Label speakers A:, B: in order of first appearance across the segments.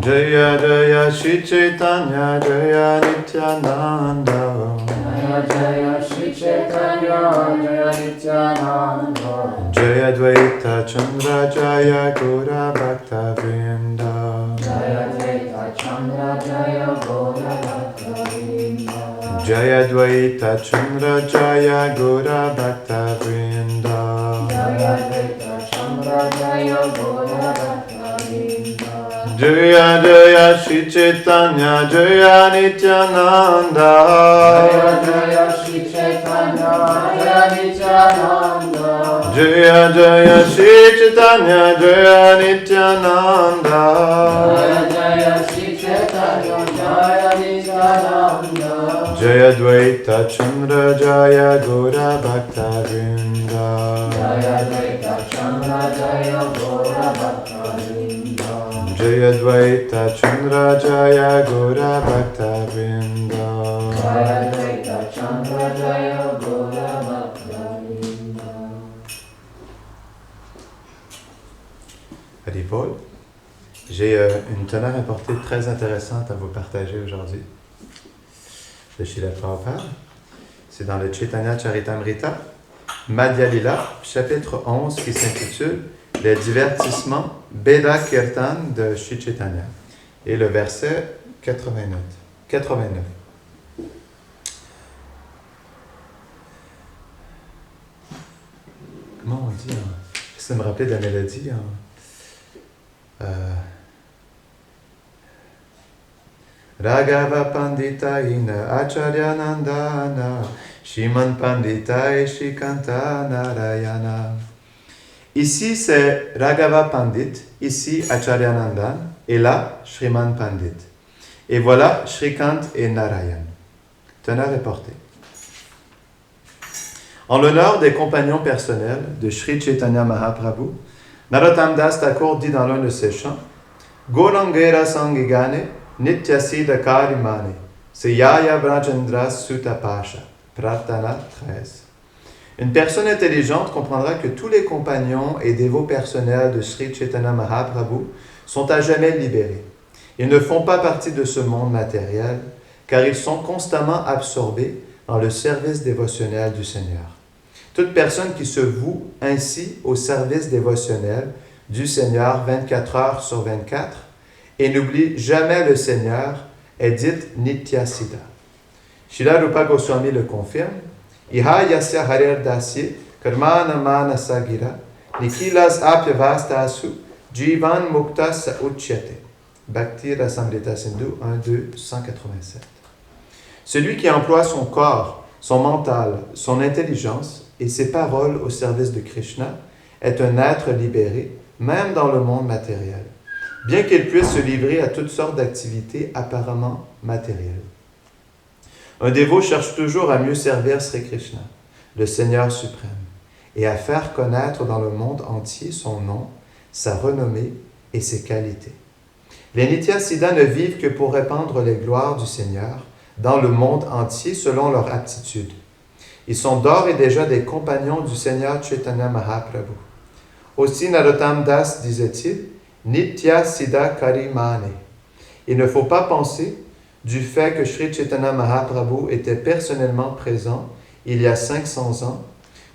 A: Jaya Jaya Shri Chaitanya Jaya Nityananda.
B: Jaya Jaya Shri Chaitanya Jaya Nityananda.
A: Jaya Dvaita Chandra Jaya Gaura Bhakta Vrinda.
B: Jaya Dvaita Chandra Jaya Gaura Bhakta Vrinda.
A: Jaya Dvaita Chandra Jaya Gaura Bhakta Vrinda.
B: Jaya Dvaita Chandra Jaya Gaura Bhakta Vrinda.
A: Jaya Jaya Shri Chaitanya Jaya Nityananda.
B: Jaya Jaya Shri Chaitanya Jaya Nityananda.
A: Jaya Jaya Shri Chaitanya Jaya Nityananda.
B: Jaya Jaya Shri Chaitanya Jaya Nityananda.
A: Jaya Dvaita Chandra Jaya Gaura Bhakta Vrinda.
B: Jaya Dvaita Chandra Jaya Gaura Bhakta Vrinda.
A: Jaya Dvaita Chandra Jaya Gaura Bhakta Vrinda.
B: Jaya Dvaita Chandra Jaya Gaura Bhakta Vrinda.
A: Haribol, j'ai une teneur importée très intéressante à vous partager aujourd'hui de Srila Prabhupada. C'est dans le Chaitanya Charitamrita, Madhya Lila, chapitre 11, qui s'intitule « Les divertissements Beda Kirtan de Sri Chaitanya » et le verset 89. Comment on dit? J'essaie de me rappeler de la mélodie. Raghava Pandita Ina Acharya Nandana Shiman Pandita et Shikanta Narayana. Ici c'est Raghava Pandit, ici Acharya Nandan, et là Shriman Pandit. Et voilà Shrikant et Narayan. Teneur est portée. En l'honneur des compagnons personnels de Sri Chaitanya Mahaprabhu, Narottam Das Thakur dit dans l'un de ses chants Golangera Sangigane Nityasida Karimane Seyaya Brajendra Sutapasha Pratana 13. Une personne intelligente comprendra que tous les compagnons et dévots personnels de Sri Chaitanya Mahaprabhu sont à jamais libérés. Ils ne font pas partie de ce monde matériel car ils sont constamment absorbés dans le service dévotionnel du Seigneur. Toute personne qui se voue ainsi au service dévotionnel du Seigneur 24 heures sur 24 et n'oublie jamais le Seigneur est dite Nityasiddha. Srila Rupa Goswami le confirme. Iha yasya harer dasye karmana manasa gira nikilas apyavastasu jivan mukta sa uchyate. Bhakti Rasamrita Sindhu 1, 2, 187. Celui qui emploie son corps, son mental, son intelligence et ses paroles au service de Krishna est un être libéré, même dans le monde matériel, bien qu'il puisse se livrer à toutes sortes d'activités apparemment matérielles. Un dévot cherche toujours à mieux servir Sri Krishna, le Seigneur suprême, et à faire connaître dans le monde entier son nom, sa renommée et ses qualités. Les Nityasiddhas ne vivent que pour répandre les gloires du Seigneur dans le monde entier selon leur aptitude. Ils sont d'ores et déjà des compagnons du Seigneur Chaitanya Mahaprabhu. Aussi Narottam Das disait-il, Nityasiddha Karimane. Il ne faut pas penser du fait que Sri Chaitanya Mahaprabhu était personnellement présent il y a 500 ans,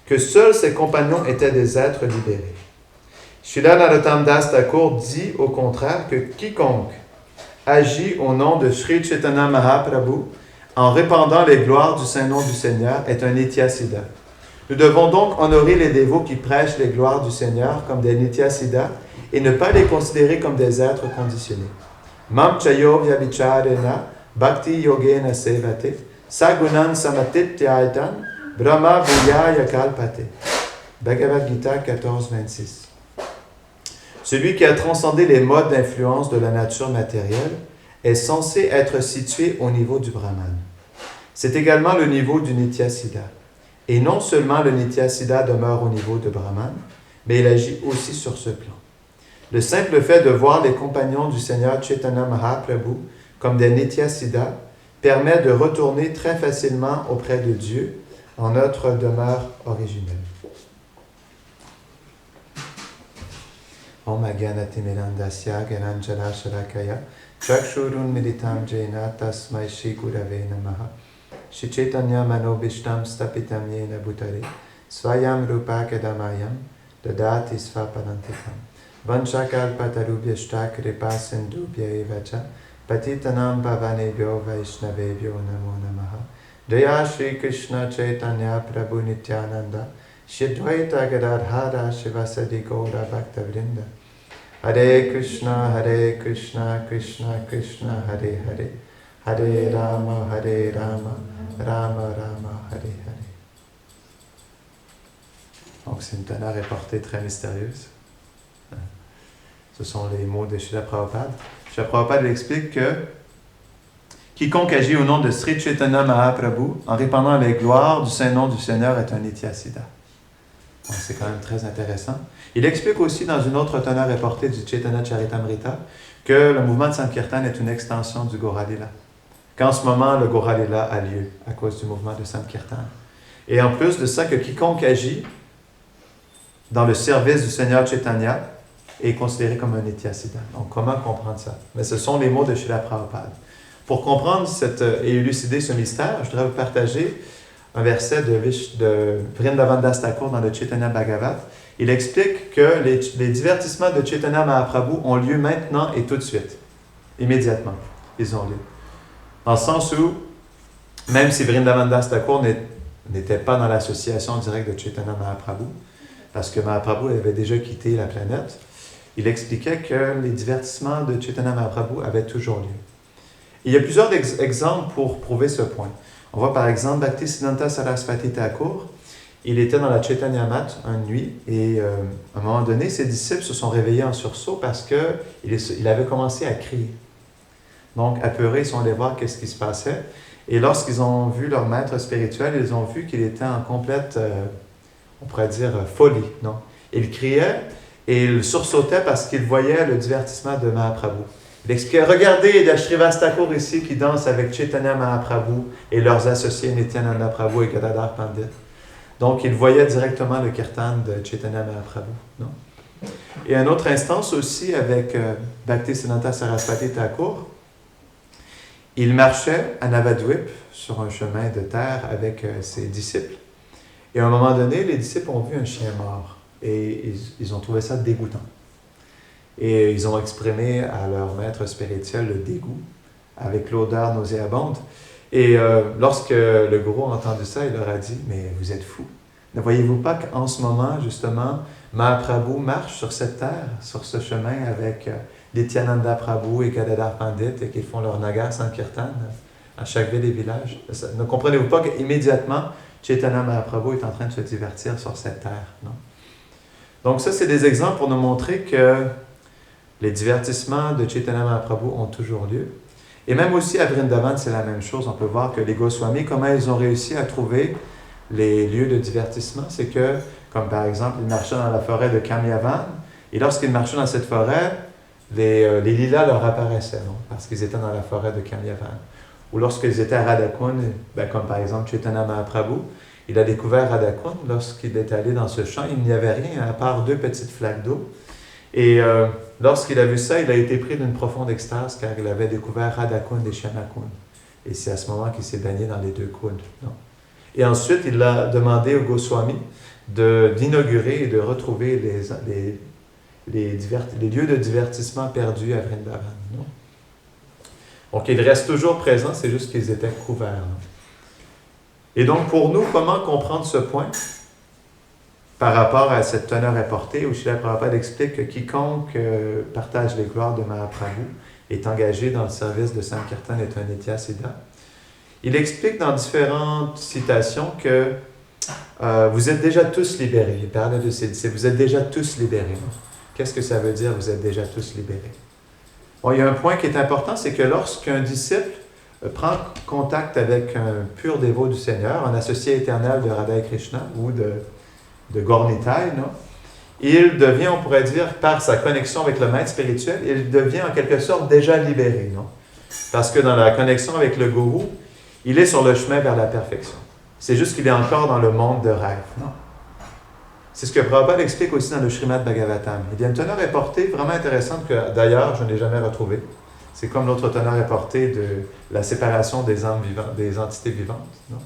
A: que seuls ses compagnons étaient des êtres libérés. Srila Narottam Das Thakur dit au contraire que quiconque agit au nom de Sri Chaitanya Mahaprabhu en répandant les gloires du Saint-Nom du Seigneur est un Nityasiddha. Nous devons donc honorer les dévots qui prêchent les gloires du Seigneur comme des Nityasiddhas et ne pas les considérer comme des êtres conditionnés. Mam chayo vyabicharena bhakti yogena sevate sagunan samatityaitan brahma vuyaya kalpate. Bhagavad Gita 14, 26. Celui qui a transcendé les modes d'influence de la nature matérielle est censé être situé au niveau du Brahman. C'est également le niveau du Nityasiddha. Et non seulement le Nityasiddha demeure au niveau de Brahman, mais il agit aussi sur ce plan. Le simple fait de voir les compagnons du Seigneur Chaitanya Mahaprabhu comme des Nityasiddhas permet de retourner très facilement auprès de Dieu en notre demeure originelle. Om Agyanatimirandasya Gyananjala Sharakaya Chakshurun Militam Jena Tasmai Shri Gurave Namaha Shri Chaitanya Manobishtam Stapitam Yena Bhutare Swayam Rupa Kadamayam Dadati Svapadantikam Vanchakalpatarubhyashta Kripa Sindhubhya Evacha Patitanam Pavanebhyo Vaishnavebhyo Namo Namaha Jaya Shri Krishna Chaitanya Prabhu Nityananda Shri Dvaita Gadadhara Shivasadi Gaura Bhaktavrinda Hare Krishna Krishna Krishna Hare Hare Hare Rama Rama Rama Hare Hare. Donc c'est une teneur est portée très mystérieuse. Ce sont les mots de Srila Prabhupada. Srila Prabhupada explique que quiconque agit au nom de Sri Chaitanya Mahaprabhu en répandant les gloires du Saint-Nom du Seigneur est un Nityasiddha. Donc c'est quand même très intéressant. Il explique aussi dans une autre teneur reportée du Chaitanya Charitamrita que le mouvement de Sankirtan est une extension du Gaura Lila. Qu'en ce moment, le Gaura Lila a lieu à cause du mouvement de Sankirtan. Et en plus de ça, que quiconque agit dans le service du Seigneur Chaitanya est considéré comme un Nityasiddha. Donc comment comprendre ça? Mais ce sont les mots de Srila Prabhupada. Pour comprendre et élucider ce mystère, je voudrais vous partager un verset de Vrindavan Das Thakur dans le Chaitanya Bhagavat. Il explique que les divertissements de Chaitanya Mahaprabhu ont lieu maintenant et tout de suite. Immédiatement, ils ont lieu. Dans le sens où, même si Vrindavan Das Thakur n'était pas dans l'association directe de Chaitanya Mahaprabhu, parce que Mahaprabhu avait déjà quitté la planète, il expliquait que les divertissements de Chaitanya Mahaprabhu avaient toujours lieu. Il y a plusieurs exemples pour prouver ce point. On voit par exemple Bhaktisiddhanta Saraswati Thakur. Il était dans la Chaitanya Mat une nuit et à un moment donné, ses disciples se sont réveillés en sursaut parce qu'il avait commencé à crier. Donc, apeurés, ils sont allés voir qu'est-ce qui se passait. Et lorsqu'ils ont vu leur maître spirituel, ils ont vu qu'il était en complète, on pourrait dire, folie. Non? Il criait et il sursautait parce qu'il voyait le divertissement de Mahaprabhu. Il expliquait, regardez, il y a Srivas Thakur ici qui danse avec Chaitanya Mahaprabhu et leurs associés Nityananda Prabhu et Gadadhar Pandit. Donc, il voyait directement le kirtan de Chaitanya Mahaprabhu. Non? Et une autre instance aussi avec Bhaktisiddhanta Saraswati Thakur. Il marchait à Navadvip sur un chemin de terre avec ses disciples. Et à un moment donné, les disciples ont vu un chien mort et ils ont trouvé ça dégoûtant. Et ils ont exprimé à leur maître spirituel le dégoût avec l'odeur nauséabonde. Et lorsque le gourou a entendu ça, il leur a dit « Mais vous êtes fous. Ne voyez-vous pas qu'en ce moment, justement, Mahaprabhu marche sur cette terre, sur ce chemin avec Nityananda Prabhu et Gadadhar Pandit et qu'ils font leur Nagar Sankirtan à chaque ville et village. Ne comprenez-vous pas qu'immédiatement, Chaitanya Mahaprabhu est en train de se divertir sur cette terre, non? Donc ça, c'est des exemples pour nous montrer que les divertissements de Chaitanya Mahaprabhu ont toujours lieu. Et même aussi à Vrindavan, c'est la même chose. On peut voir que les Goswamis, comment ils ont réussi à trouver les lieux de divertissement, c'est que, comme par exemple, ils marchaient dans la forêt de Kamyavan, et lorsqu'ils marchaient dans cette forêt, les lilas leur apparaissaient, non? Parce qu'ils étaient dans la forêt de Kamyavan. Ou lorsqu'ils étaient à Radhakund, comme par exemple Chaitanya Mahaprabhu, il a découvert Radhakund. Lorsqu'il est allé dans ce champ, il n'y avait rien à part 2 petites flaques d'eau. Et lorsqu'il a vu ça, il a été pris d'une profonde extase car il avait découvert Radhakund et Shyamakund. Et c'est à ce moment qu'il s'est baigné dans les 2 kunds. Non? Et ensuite, il a demandé au Goswami d'inaugurer et de retrouver les lieux de divertissement perdus à Vrindavan. Non? Donc, ils restent toujours présents, c'est juste qu'ils étaient couverts. Non? Et donc, pour nous, comment comprendre ce point par rapport à cette teneur apportée où Srila Prabhupada explique que quiconque partage les gloires de Mahaprabhu est engagé dans le service de Sankirtan est un Nityasiddha. Il explique dans différentes citations que vous êtes déjà tous libérés. Il parlait de ses disciples. Vous êtes déjà tous libérés. Qu'est-ce que ça veut dire, vous êtes déjà tous libérés? Bon, il y a un point qui est important, c'est que lorsqu'un disciple prend contact avec un pur dévot du Seigneur, un associé éternel de Radha et Krishna ou de Gaur-Nitai, non? Il devient, on pourrait dire, par sa connexion avec le maître spirituel, il devient en quelque sorte déjà libéré, non? Parce que dans la connexion avec le gourou, il est sur le chemin vers la perfection. C'est juste qu'il est encore dans le monde de rêve, non? C'est ce que Prabhupada explique aussi dans le Srimad Bhagavatam. Il y a une teneur reportée vraiment intéressante que d'ailleurs je n'ai jamais retrouvée. C'est comme l'autre teneur reportée de la séparation des âmes vivantes, des entités vivantes. Non?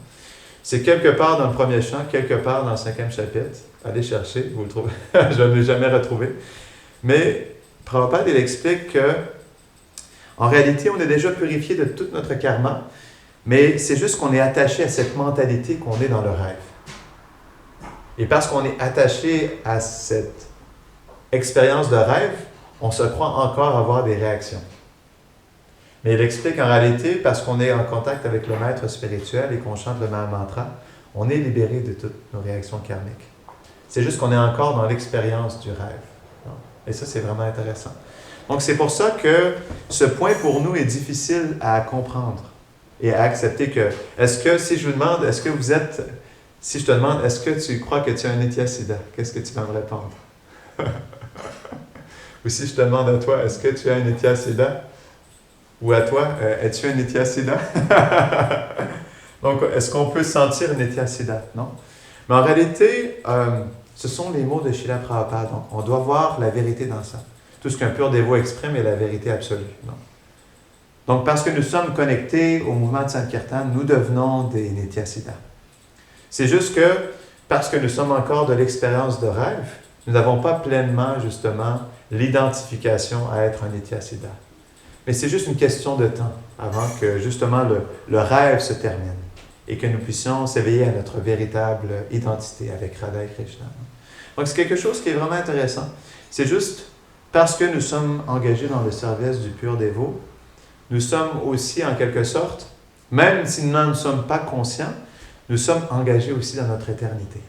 A: C'est quelque part dans le premier chant, quelque part dans le 5e chapitre. Allez chercher, vous le trouvez. Je ne l'ai jamais retrouvé. Mais Prabhupada, il explique que en réalité, on est déjà purifié de tout notre karma, mais c'est juste qu'on est attaché à cette mentalité qu'on est dans le rêve. Et parce qu'on est attaché à cette expérience de rêve, on se croit encore avoir des réactions. Mais il explique en réalité, parce qu'on est en contact avec le maître spirituel et qu'on chante le Mahamantra, on est libéré de toutes nos réactions karmiques. C'est juste qu'on est encore dans l'expérience du rêve. Et ça, c'est vraiment intéressant. Donc, c'est pour ça que ce point pour nous est difficile à comprendre et à accepter que, est-ce que, si je vous demande, est-ce que vous êtes, si je te demande, est-ce que tu crois que tu as un Nityasiddha, qu'est-ce que tu vas me répondre? Ou si je te demande à toi, est-ce que tu as un Nityasiddha? Ou à toi, es-tu un Nityasiddha? Donc, est-ce qu'on peut sentir un Nityasiddha? Non? Mais en réalité, ce sont les mots de Srila Prabhupada. Donc, on doit voir la vérité dans ça. Tout ce qu'un pur dévot exprime est la vérité absolue. Non? Donc, parce que nous sommes connectés au mouvement de Sankirtan, nous devenons des Nityasiddha. C'est juste que, parce que nous sommes encore de l'expérience de rêve, nous n'avons pas pleinement, justement, l'identification à être un Nityasiddha. Mais c'est juste une question de temps avant que, justement, le rêve se termine et que nous puissions s'éveiller à notre véritable identité avec Radha et Krishna. Donc, c'est quelque chose qui est vraiment intéressant. C'est juste parce que nous sommes engagés dans le service du pur dévot, nous sommes aussi, en quelque sorte, même si nous n'en sommes pas conscients, nous sommes engagés aussi dans notre éternité.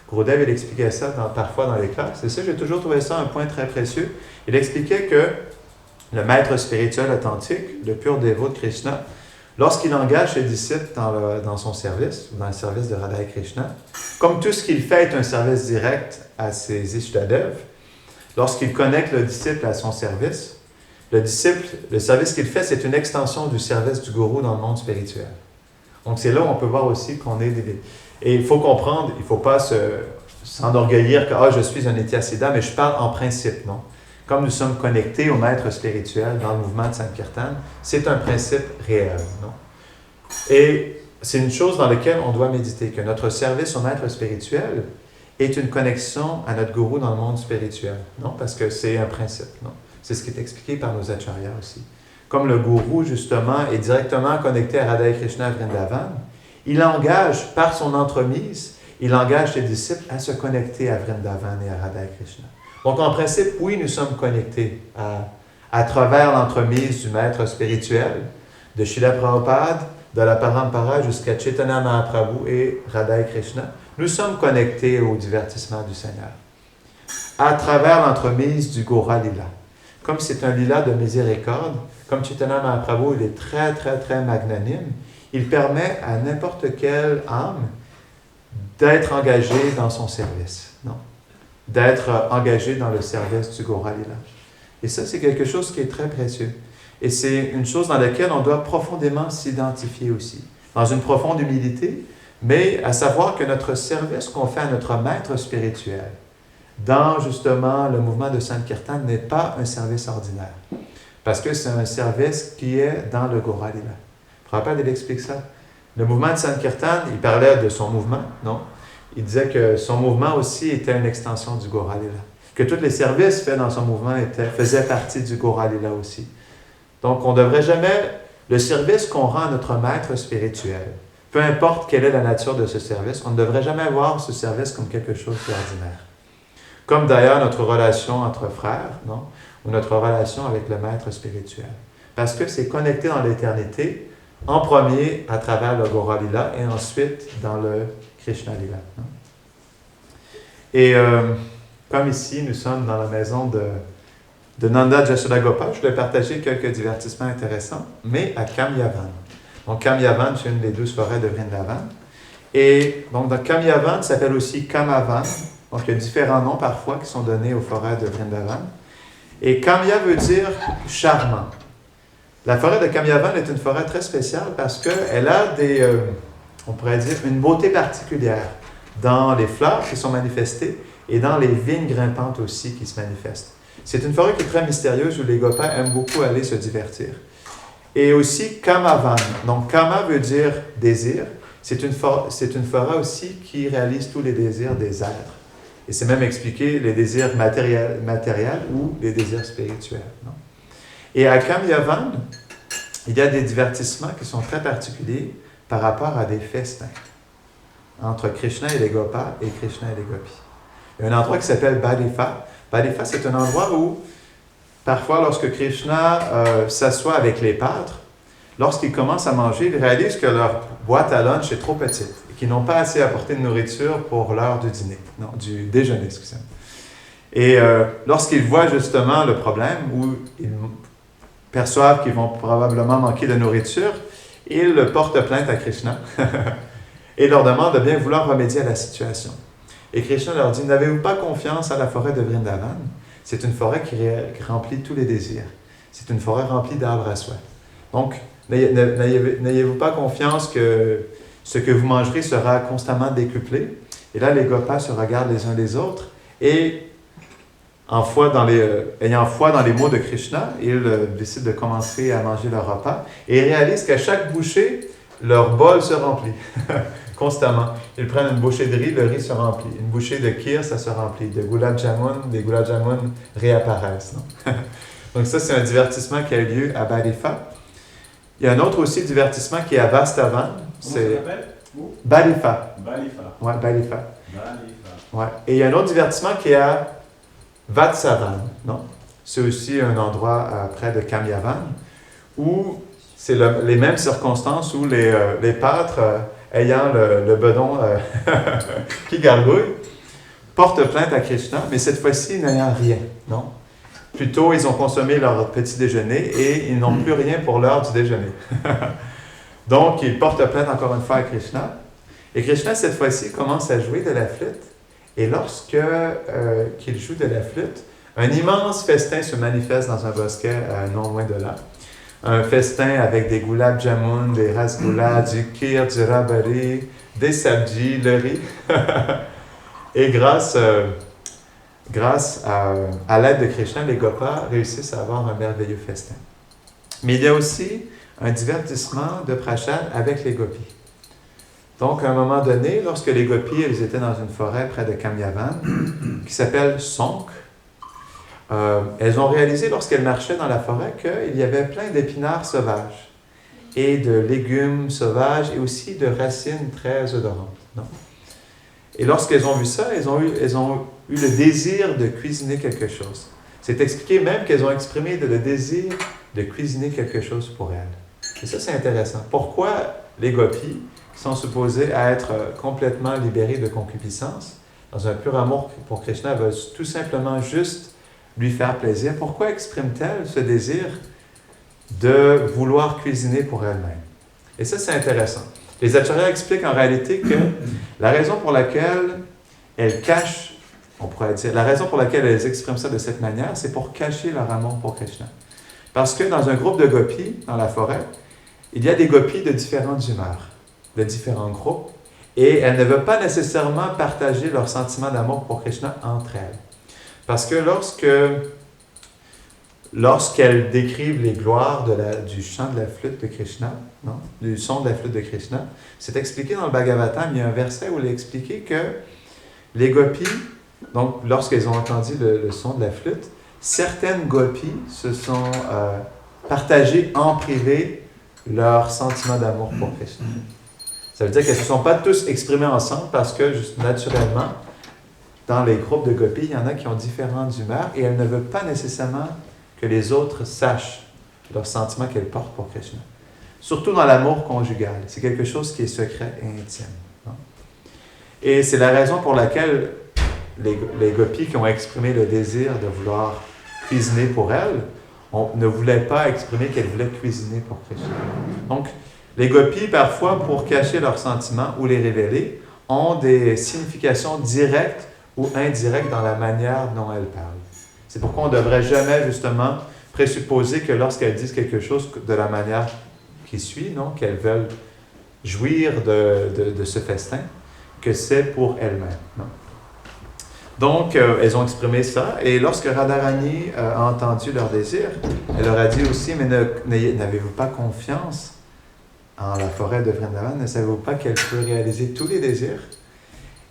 A: Gurudev, il expliquait ça parfois dans les classes. Et ça, j'ai toujours trouvé ça un point très précieux. Il expliquait que le maître spirituel authentique, le pur dévot de Krishna, lorsqu'il engage ses disciples dans son service, ou dans le service de Radha et Krishna, comme tout ce qu'il fait est un service direct à ses Ishtadev, lorsqu'il connecte le disciple à son service, le service qu'il fait, c'est une extension du service du gourou dans le monde spirituel. Donc c'est là où on peut voir aussi qu'on est des... Et il faut comprendre, il ne faut pas s'enorgueillir que je suis un Nityasiddha, mais je parle en principe, non? Comme nous sommes connectés au maître spirituel dans le mouvement de Sankirtan, c'est un principe réel, non? Et c'est une chose dans laquelle on doit méditer, que notre service au maître spirituel est une connexion à notre gourou dans le monde spirituel, non? Parce que c'est un principe, non? C'est ce qui est expliqué par nos acharyas aussi. Comme le gourou, justement, est directement connecté à Radha et Krishna à Vrindavan, il engage, par son entremise, il engage ses disciples à se connecter à Vrindavan et à Radha et Krishna. Donc, en principe, oui, nous sommes connectés à travers l'entremise du maître spirituel, de Srila Prabhupada, de la Parampara jusqu'à Chaitanya Mahaprabhu et Radha et Krishna. Nous sommes connectés au divertissement du Seigneur, à travers l'entremise du Gaura Lila. Comme c'est un lila de miséricorde, comme Chaitanya Mahaprabhu, il est très, très, très magnanime, il permet à n'importe quelle âme d'être engagée dans son service, non? D'être engagée dans le service du Gaura Lila. Et ça, c'est quelque chose qui est très précieux. Et c'est une chose dans laquelle on doit profondément s'identifier aussi, dans une profonde humilité, mais à savoir que notre service qu'on fait à notre maître spirituel, dans justement le mouvement de Sankirtan, n'est pas un service ordinaire. Parce que c'est un service qui est dans le Gaura Lila. Prabhupada, il explique ça. Le mouvement de Sankirtan, il parlait de son mouvement, non? Il disait que son mouvement aussi était une extension du Gaura Lila. Que tous les services faits dans son mouvement faisaient partie du Gaura Lila aussi. Donc, on ne devrait jamais... Le service qu'on rend à notre maître spirituel, peu importe quelle est la nature de ce service, on ne devrait jamais voir ce service comme quelque chose d'ordinaire. Comme d'ailleurs notre relation entre frères, non? Ou notre relation avec le maître spirituel. Parce que c'est connecté dans l'éternité, en premier à travers le Gaura Lila et ensuite dans le Krishna Lila. Non? Et comme ici, nous sommes dans la maison de Nanda Jashoda Gopal, je voulais partager quelques divertissements intéressants, mais à Kamyavan. Donc Kamyavan, c'est une des 12 forêts de Vrindavan. Et donc dans Kamyavan, ça s'appelle aussi Kamavan. Donc, il y a différents noms parfois qui sont donnés aux forêts de Vrindavan. Et Kamya veut dire charmant. La forêt de Kamyavan est une forêt très spéciale parce qu'elle a on pourrait dire, une beauté particulière dans les fleurs qui sont manifestées et dans les vignes grimpantes aussi qui se manifestent. C'est une forêt qui est très mystérieuse où les Gopas aiment beaucoup aller se divertir. Et aussi Kamavan. Donc Kama veut dire désir. C'est une forêt aussi qui réalise tous les désirs des êtres. Et c'est même expliqué les désirs matériels ou les désirs spirituels. Non? Et à Kamyavan, il y a des divertissements qui sont très particuliers par rapport à des festins entre Krishna et les Gopas et Krishna et les Gopis. Il y a un endroit qui s'appelle Balifa. Balifa, c'est un endroit où, parfois, lorsque Krishna s'assoit avec les pâtres, lorsqu'ils commencent à manger, ils réalisent que leur boîte à lunch est trop petite et qu'ils n'ont pas assez apporté de nourriture pour l'heure du dîner, non, du déjeuner, excusez-moi. Et lorsqu'ils voient justement le problème, où ils perçoivent qu'ils vont probablement manquer de nourriture, ils portent plainte à Krishna et leur demandent de bien vouloir remédier à la situation. Et Krishna leur dit, n'avez-vous pas confiance à la forêt de Vrindavan? C'est une forêt qui remplit tous les désirs. C'est une forêt remplie d'arbres à soie. Donc, n'ayez-vous pas confiance que ce que vous mangerez sera constamment décuplé? Et là, les Gopas se regardent les uns les autres et, ayant foi dans les mots de Krishna, ils décident de commencer à manger leur repas et ils réalisent qu'à chaque bouchée, leur bol se remplit constamment. Ils prennent une bouchée de riz, le riz se remplit. Une bouchée de kheer, ça se remplit. De gulab jamun, les gulab jamun réapparaissent. Non? Donc ça, c'est un divertissement qui a eu lieu à Balifa. Il y a un autre aussi divertissement qui est à Vastavan.
C: Comment ça s'appelle?
A: Balifa.
C: Balifa.
A: Ouais, Balifa.
C: Balifa.
A: Ouais. Et il y a un autre divertissement qui est à Vatsavan. Non? C'est aussi un endroit près de Kamyavan où c'est les mêmes circonstances où les pâtres, ayant le bedon qui gargouille, portent plainte à Krishna, mais cette fois-ci n'ayant rien. Non? Plutôt, ils ont consommé leur petit déjeuner et ils n'ont plus rien pour l'heure du déjeuner. Donc, ils portent plainte encore une fois à Krishna. Et Krishna, cette fois-ci, commence à jouer de la flûte. Et lorsque qu'il joue de la flûte, un immense festin se manifeste dans un bosquet non loin de là. Un festin avec des gulab jamun, des rasgullas, du kheer, du rabari, des sabji, le riz. Et grâce à l'aide de Krishna, les Gopas réussissent à avoir un merveilleux festin. Mais il y a aussi un divertissement de Prashad avec les Gopis. Donc, à un moment donné, lorsque les Gopis étaient dans une forêt près de Kamyavan, qui s'appelle Sonk, elles ont réalisé, lorsqu'elles marchaient dans la forêt, qu'il y avait plein d'épinards sauvages et de légumes sauvages et aussi de racines très odorantes. Non? Et lorsqu'elles ont vu ça, elles ont eu le désir de cuisiner quelque chose. C'est expliqué même qu'elles ont exprimé le désir de cuisiner quelque chose pour elles. Et ça, c'est intéressant. Pourquoi les Gopis, qui sont supposés à être complètement libérés de concupiscence, dans un pur amour pour Krishna, veulent tout simplement juste lui faire plaisir, pourquoi expriment-elles ce désir de vouloir cuisiner pour elles-mêmes? Et ça, c'est intéressant. Les acharyas expliquent en réalité que la raison pour laquelle elles cachent, on pourrait dire, la raison pour laquelle elles expriment ça de cette manière, c'est pour cacher leur amour pour Krishna. Parce que dans un groupe de gopis, dans la forêt, il y a des gopis de différentes humeurs, de différents groupes, et elles ne veulent pas nécessairement partager leur sentiment d'amour pour Krishna entre elles. Parce que lorsqu'elles décrivent les gloires du chant de la flûte de Krishna, non? Du son de la flûte de Krishna, c'est expliqué dans le Bhagavatam, il y a un verset où il est expliqué que les gopis, donc lorsqu'elles ont entendu le son de la flûte, certaines gopis se sont partagées en privé leur sentiment d'amour pour Krishna. Ça veut dire qu'elles ne se sont pas tous exprimées ensemble parce que, juste naturellement, dans les groupes de gopis, il y en a qui ont différentes humeurs et elles ne veulent pas nécessairement que les autres sachent leur sentiment qu'elles portent pour Krishna. Surtout dans l'amour conjugal. C'est quelque chose qui est secret et intime. Non? Et c'est la raison pour laquelle les gopis qui ont exprimé le désir de vouloir cuisiner pour elles ne voulaient pas exprimer qu'elles voulaient cuisiner pour Krishna. Donc, les gopis, parfois, pour cacher leurs sentiments ou les révéler, ont des significations directes ou indirectes dans la manière dont elles parlent. C'est pourquoi on ne devrait jamais, justement, présupposer que lorsqu'elles disent quelque chose de la manière qui suit, non, qu'elles veulent jouir de ce festin, que c'est pour elles-mêmes. Non? Donc, elles ont exprimé ça, et lorsque Radharani a entendu leur désir, elle leur a dit aussi, mais n'avez-vous pas confiance en la forêt de Vrindavan? Ne savez-vous pas qu'elle peut réaliser tous les désirs?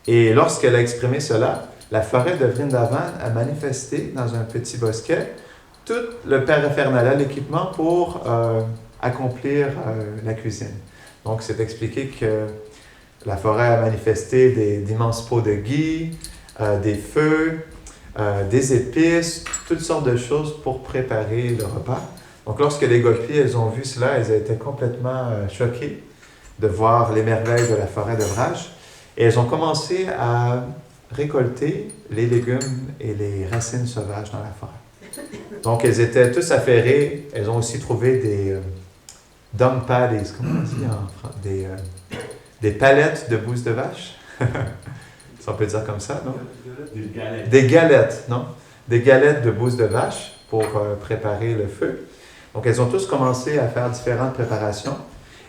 A: Et lorsqu'elle a exprimé cela, la forêt de Vrindavan a manifesté dans un petit bosquet tout le paraphernalia, l'équipement pour accomplir la cuisine. Donc, c'est expliqué que la forêt a manifesté d'immenses pots de ghee, des feux, des épices, toutes sortes de choses pour préparer le repas. Donc, lorsque les gopis, elles ont vu cela, elles ont été complètement choquées de voir les merveilles de la forêt de Vraj. Et elles ont commencé à récolter les légumes et les racines sauvages dans la forêt. Donc, elles étaient tous affairées. Elles ont aussi trouvé des dung paddies, comment on dit en français? Des palettes de bouse de vache. Ça, on peut dire comme ça, non?
C: Des galettes.
A: Des galettes, non? Des galettes de bouse de vache pour préparer le feu. Donc, elles ont tous commencé à faire différentes préparations.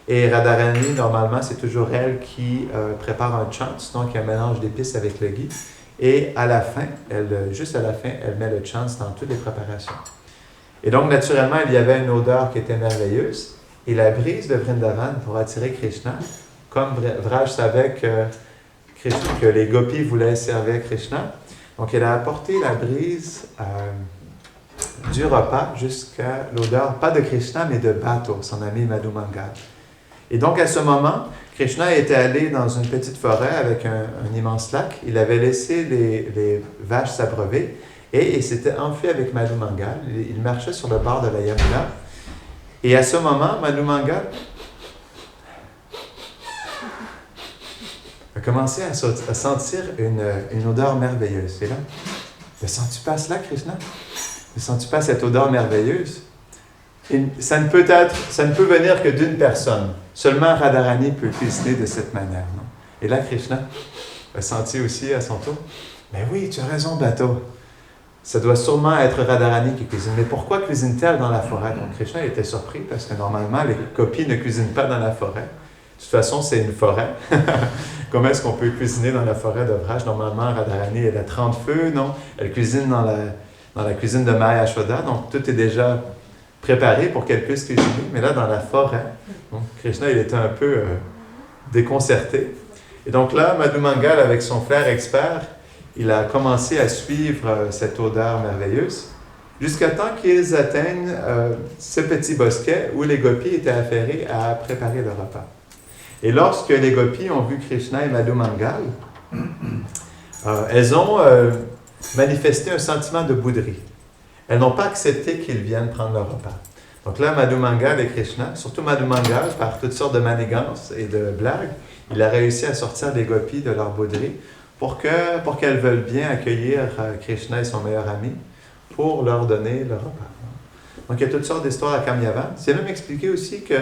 A: Et Radharani, normalement, c'est toujours elle qui prépare un chants, donc un mélange d'épices avec le ghee. Et à la fin, juste à la fin, elle met le chants dans toutes les préparations. Et donc, naturellement, il y avait une odeur qui était merveilleuse. Et la brise de Vrindavan pour attirer Krishna, comme Vraj savait que les gopis voulaient servir Krishna, donc elle a apporté la brise du repas jusqu'à l'odeur, pas de Krishna, mais de Bato, son ami Madhu Mangal. Et donc, à ce moment, Krishna était allé dans une petite forêt avec un immense lac. Il avait laissé les vaches s'abreuver et il s'était enfui avec Madhu Mangal. Il marchait sur le bord de la Yamuna. Et à ce moment, Madhu Mangal a commencé à sentir une odeur merveilleuse. Et là, ne sens-tu pas cela, Krishna? Ne sens-tu pas cette odeur merveilleuse? Et ça ne peut venir que d'une personne. Seulement Radharani peut cuisiner de cette manière. Non? Et là, Krishna a senti aussi à son tour, mais oui, tu as raison, Bato. Ça doit sûrement être Radharani qui cuisine. Mais pourquoi cuisine-t-elle dans la forêt? Donc Krishna était surpris parce que normalement, les gopis ne cuisinent pas dans la forêt. De toute façon, c'est une forêt. Comment est-ce qu'on peut cuisiner dans la forêt de Vraj? Normalement, Radharani, elle a 30 feux, non? Elle cuisine dans la cuisine de Maya Yashoda, donc tout est déjà préparé pour qu'elle puisse cuisiner. Mais là, dans la forêt, donc Krishna, il était un peu déconcerté. Et donc là, Madhu Mangal, avec son frère expert, il a commencé à suivre cette odeur merveilleuse jusqu'à temps qu'ils atteignent ce petit bosquet où les gopis étaient affairés à préparer le repas. Et lorsque les gopis ont vu Krishna et Madhu Mangal, elles ont manifesté un sentiment de bouderie. Elles n'ont pas accepté qu'ils viennent prendre leur repas. Donc là, Madhu Mangal et Krishna, surtout Madhu Mangal, par toutes sortes de manigances et de blagues, il a réussi à sortir les gopis de leur bouderie pour qu'elles veuillent bien accueillir Krishna et son meilleur ami pour leur donner le repas. Donc il y a toutes sortes d'histoires à Kamyavan. C'est même expliqué aussi que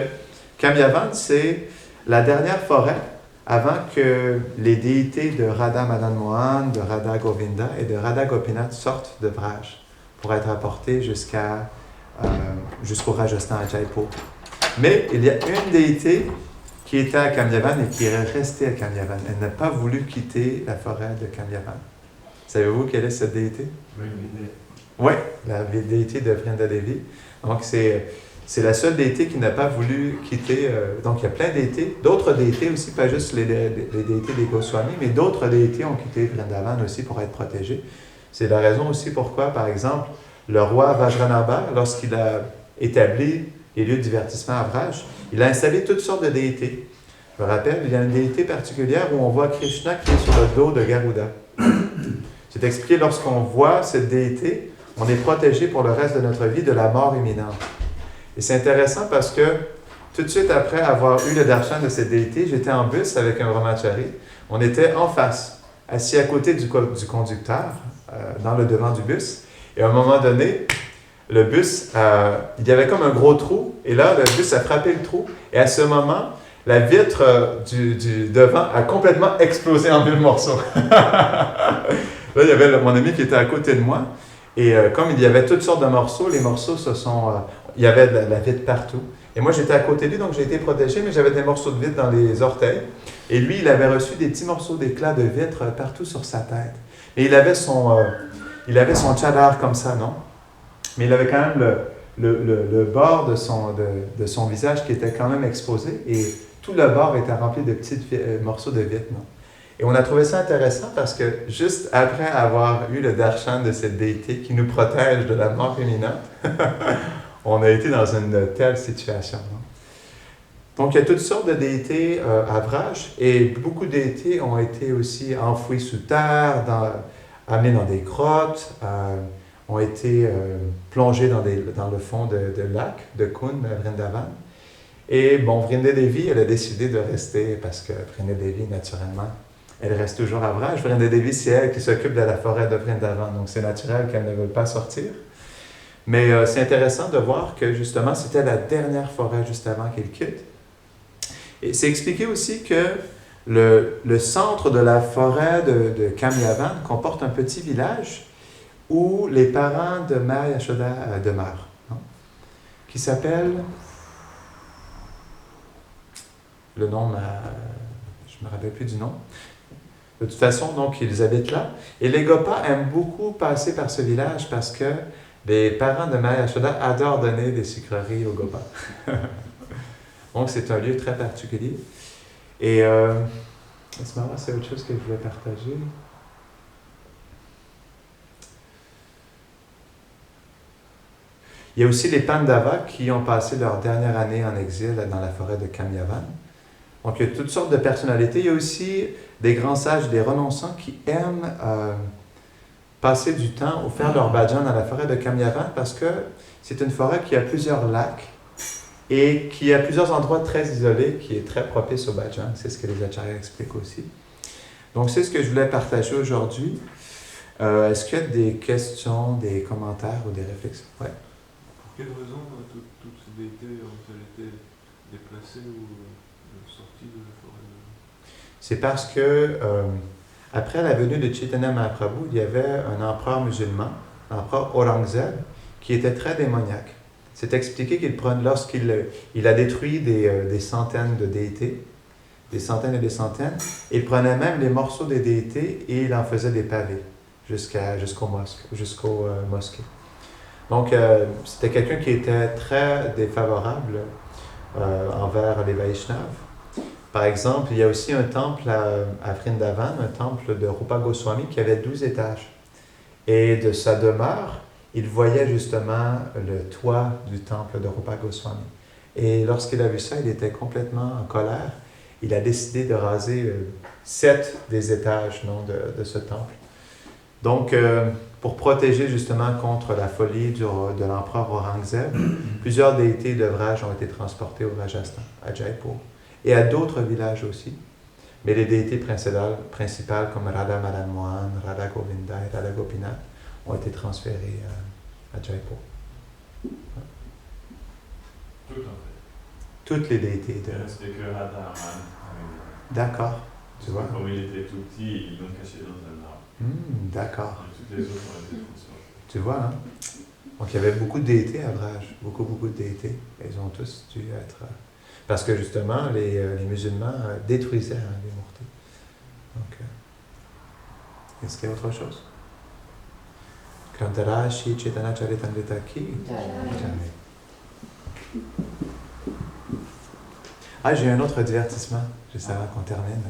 A: Kamyavan, c'est la dernière forêt avant que les déités de Radha Madan Mohan, de Radha Govinda et de Radha Gopinath sortent de Vraj pour être apportés jusqu'au Rajasthan à Jaipur. Mais il y a une déité qui était à Kamyavan et qui est restée à Kamyavan. Elle n'a pas voulu quitter la forêt de Kamyavan. Savez-vous quelle est cette déité? Oui, la déité de Vrindadevi. Donc, c'est la seule déité qui n'a pas voulu quitter. Donc, il y a plein de déités, d'autres déités aussi, pas juste les déités des Goswamis, mais d'autres déités ont quitté Vrindavan aussi pour être protégés. C'est la raison aussi pourquoi, par exemple, le roi Vajranabha, lorsqu'il a établi les lieux de divertissement à Vraj, il a installé toutes sortes de déités. Je me rappelle, il y a une déité particulière où on voit Krishna qui est sur le dos de Garuda. C'est expliqué, lorsqu'on voit cette déité, on est protégé pour le reste de notre vie de la mort imminente. Et c'est intéressant parce que tout de suite après avoir eu le darshan de cette déité, j'étais en bus avec un brahmachari. On était en face, assis à côté du conducteur, dans le devant du bus. Et à un moment donné, le bus, il y avait comme un gros trou. Et là, le bus a frappé le trou. Et à ce moment, la vitre du devant a complètement explosé en 1000 morceaux. Là, il y avait mon ami qui était à côté de moi. Et comme il y avait toutes sortes de morceaux, les morceaux Il y avait de la vitre partout. Et moi, j'étais à côté de lui, donc j'ai été protégé, mais j'avais des morceaux de vitre dans les orteils. Et lui, il avait reçu des petits morceaux d'éclat de vitre partout sur sa tête. Et il avait son tchadar comme ça, non? Mais il avait quand même le bord de son visage qui était quand même exposé. Et tout le bord était rempli de petits morceaux de vitre, non? Et on a trouvé ça intéressant parce que juste après avoir eu le darshan de cette déité qui nous protège de la mort imminente, on a été dans une telle situation. Non? Donc, il y a toutes sortes de déités à Vraj et beaucoup de déités ont été aussi enfouis sous terre, amenés dans des grottes, ont été plongés dans le fond de lac de Kund, Vrindavan. Et bon, Vrinda Devi, elle a décidé de rester parce que Vrinda Devi, naturellement, elle reste toujours à Vraj. Vrinda Devi, c'est elle qui s'occupe de la forêt de Vrindavan, donc c'est naturel qu'elle ne veuille pas sortir. Mais c'est intéressant de voir que justement, c'était la dernière forêt juste avant qu'il quitte. Et c'est expliqué aussi que le centre de la forêt de Kamyavan comporte un petit village où les parents de Maya Yashoda demeurent, non? Qui s'appelle... Le nom, je ne me rappelle plus du nom. De toute façon, donc, ils habitent là. Et les Gopas aiment beaucoup passer par ce village parce que les parents de Maya Yashoda adorent donner des sucreries aux Gopas. Donc, c'est un lieu très particulier. Et à ce moment-là, c'est autre chose que je voulais partager. Il y a aussi les Pandavas qui ont passé leur dernière année en exil dans la forêt de Kamyavan. Donc, il y a toutes sortes de personnalités. Il y a aussi des grands sages, des renonçants qui aiment passer du temps ou faire leur bhajan dans la forêt de Kamyavan parce que c'est une forêt qui a plusieurs lacs et qui a plusieurs endroits très isolés qui est très propice au bhajan. C'est ce que les acharyas expliquent aussi. Donc, c'est ce que je voulais partager aujourd'hui. Est-ce qu'il y a des questions, des commentaires ou des réflexions? Ouais.
D: Pour quelle raison toutes ces déités ont-elles été déplacées ou sorties de la forêt?
A: C'est parce que, après la venue de Chaitanya Mahaprabhu, il y avait un empereur musulman, l'empereur Aurangzeb, qui était très démoniaque. C'est expliqué lorsqu'il a détruit des centaines de déités, des centaines et des centaines, il prenait même les morceaux des déités et il en faisait des pavés jusqu'aux mosquées. Donc, c'était quelqu'un qui était très défavorable envers les Vaishnavas. Par exemple, il y a aussi un temple à Vrindavan, un temple de Rupa Goswami qui avait 12 étages. Et de sa demeure, il voyait justement le toit du temple de Rupa Goswami. Et lorsqu'il a vu ça, il était complètement en colère. Il a décidé de raser 7 des étages de ce temple. Donc, pour protéger justement contre la folie de l'empereur Aurangzeb, plusieurs déités de Vraj ont été transportées au Rajasthan, à Jaipur, et à d'autres villages aussi. Mais les déités principales comme Radha Madan Mohan, Radha Govinda et Radha Gopinath ont été transférées à Jaipur.
C: Toutes en fait.
A: Toutes les déités
C: Il ne restait que Radha Raman.
A: D'accord, tu vois.
C: Comme il était tout petit, ils l'ont caché dans un arbre.
A: D'accord.
C: Et toutes les autres ont été transformées.
A: Tu vois, hein? Donc il y avait beaucoup de déités à Vraj, beaucoup de déités. Ils ont tous dû être... parce que justement, les musulmans détruisaient les mourtis. Donc, est-ce qu'il y a autre chose? Grantarashi Chaitanya Charitamrita ki. Ah, j'ai un autre divertissement, juste avant qu'on termine.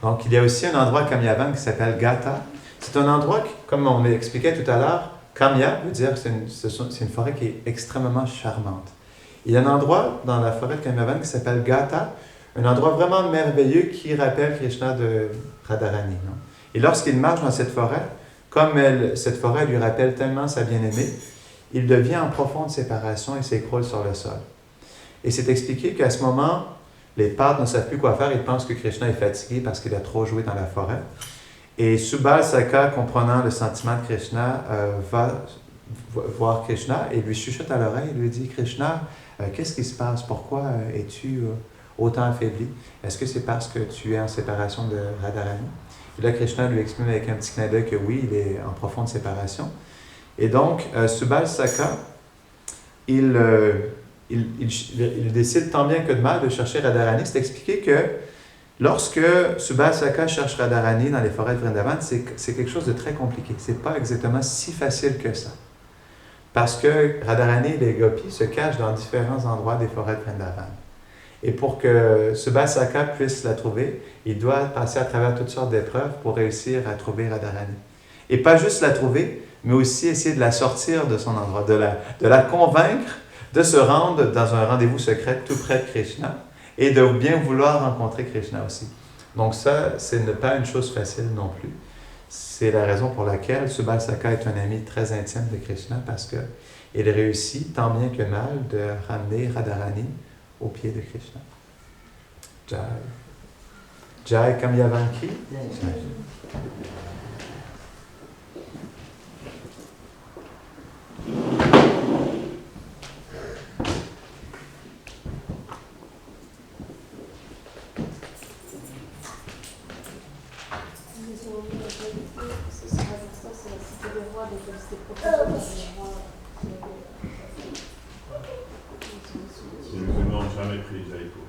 A: Donc, il y a aussi un endroit à Kamyavan qui s'appelle Gata. C'est un endroit, comme on l'expliquait tout à l'heure, Kamya veut dire que c'est une forêt qui est extrêmement charmante. Il y a un endroit dans la forêt de Kamyavan qui s'appelle Gata, un endroit vraiment merveilleux qui rappelle Krishna de Radharani. Non? Et lorsqu'il marche dans cette forêt, comme cette forêt lui rappelle tellement sa bien-aimée, il devient en profonde séparation et s'écroule sur le sol. Et c'est expliqué qu'à ce moment, les pâtres ne savent plus quoi faire, ils pensent que Krishna est fatigué parce qu'il a trop joué dans la forêt. Et Subal Saka, comprenant le sentiment de Krishna, va voir Krishna et lui chuchote à l'oreille et lui dit « Krishna, qu'est-ce qui se passe? Pourquoi es-tu autant affaibli? Est-ce que c'est parce que tu es en séparation de Radharani? » Et là, Krishna lui explique avec un petit clin d'œil que oui, il est en profonde séparation. Et donc, Subal Saka il décide tant bien que de mal de chercher Radharani. C'est expliqué que lorsque Subhasaka cherche Radharani dans les forêts de Vrindavan, c'est quelque chose de très compliqué. C'est pas exactement si facile que ça. Parce que Radharani et les gopis se cachent dans différents endroits des forêts de Vrindavan. Et pour que Subhasaka puisse la trouver, il doit passer à travers toutes sortes d'épreuves pour réussir à trouver Radharani. Et pas juste la trouver, mais aussi essayer de la sortir de son endroit, de la convaincre de se rendre dans un rendez-vous secret tout près de Krishna et de bien vouloir rencontrer Krishna aussi. Donc ça, c'est pas une chose facile non plus. C'est la raison pour laquelle Subhasaka est un ami très intime de Krishna parce qu'il réussit tant bien que mal de ramener Radharani au pied de Krishna. Jai. Jai Kamyavanki. Jai.
C: Ils ne m'ont jamais pris Jaipur.